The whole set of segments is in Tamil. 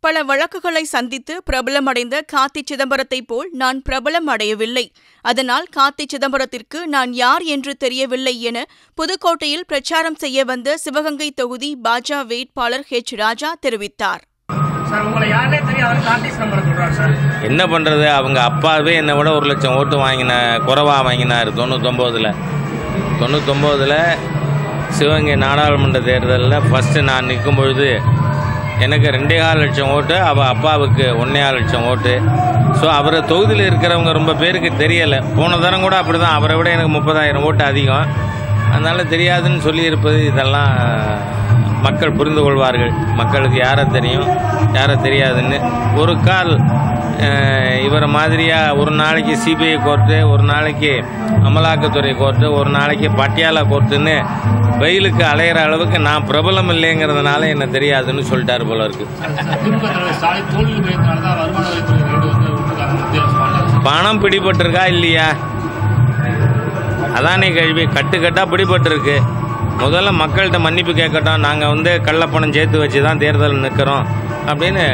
பல வழக்குகளை சந்தித்து பிரபலமடைந்த கார்த்தி சிதம்பரத்தைப் போல் நான் பிரபலம் அடையவில்லை. அதனால் கார்த்தி சிதம்பரத்திற்கு நான் யார் என்று தெரியவில்லை என புதுக்கோட்டையில் பிரச்சாரம் செய்ய வந்த சிவகங்கை தொகுதி பாஜ வேட்பாளர் ஹெச். ராஜா தெரிவித்தார். என்ன பண்றது, அவங்க அப்பாவே என்னை விட 1 லட்சம் ஓட்டு குறைவா வாங்கினார் 99. சிவகங்கை நாடாளுமன்ற தேர்தலில் ஃபஸ்ட்டு நான் நிற்கும் பொழுது எனக்கு 2.25 லட்சம் ஓட்டு, அவள் அப்பாவுக்கு 1.25 லட்சம் ஓட்டு. ஸோ அவரை தொகுதியில் இருக்கிறவங்க ரொம்ப பேருக்கு தெரியலை. போன தரம் கூட அப்படி தான், அவரை விட எனக்கு 30,000 ஓட்டு அதிகம். அதனால் தெரியாதுன்னு சொல்லியிருப்பது இதெல்லாம் மக்கள் புரிந்து கொள்வார்கள். மக்களுக்கு யாரை தெரியும் யாரை தெரியாதுன்னு. ஒரு கால் இவரை மாதிரியாக ஒரு நாளைக்கு சிபிஐ கோர்ட்டு, ஒரு நாளைக்கு அமலாக்கத்துறை கோர்ட்டு, ஒரு நாளைக்கு பட்டியாலா கோர்ட்டுன்னு வெயிலுக்கு அலையிற அளவுக்கு நான் பிரபலம் இல்லைங்கிறதுனால என்ன தெரியாதுன்னு சொல்லிட்டாரு போல இருக்கு. பணம் பிடிபட்டிருக்கா இல்லையா, அதானே கேள்வி. கட்டுக்கட்டாக பிடிபட்டிருக்கு. முதல்ல மக்கள்கிட்ட மன்னிப்பு கேட்கட்டும். நாங்கள் கள்ளப்பணம் சேர்த்து வச்சு தான் தேர்தல் நிற்கிறோம் அப்படின்னு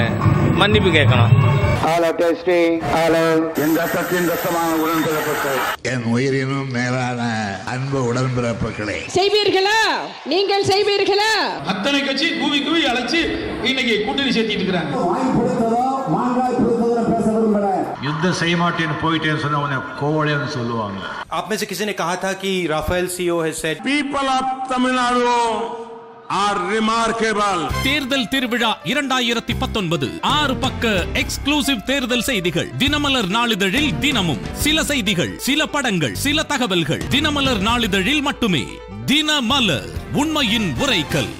மன்னிப்பு கேட்கணும். என் உயிரினும் மேலான அன்பு உடன்பிறப்புகளே, செய்வீர்களா? நீங்கள் செய்வீர்களா? அத்தனை கட்சி கூவி அழைச்சு இன்னைக்கு கூட்டணி சேர்த்திட்டு இருக்கிறாங்க. யுத்தம் செய்ய மாட்டேன்னு போயிட்டேன்னு சொன்ன உடனே கோவலைன்னு சொல்லுவாங்க. आप में से किसी ने कहा था कि Rafale CEO has said people of Tamil Nadu are remarkable. தேர்தல் திருவிழா 2019 6 பக்க எக்ஸ்க்ளூசிவ் தேர்தல் செய்திகள் தினமலர் நாளிதழில் தினமும் சில செய்திகள், சில படங்கள், சில தகவல்கள் தினமலர் நாளிதழில் மட்டுமே. தினமலர், உண்மையின் உரைக்கல்.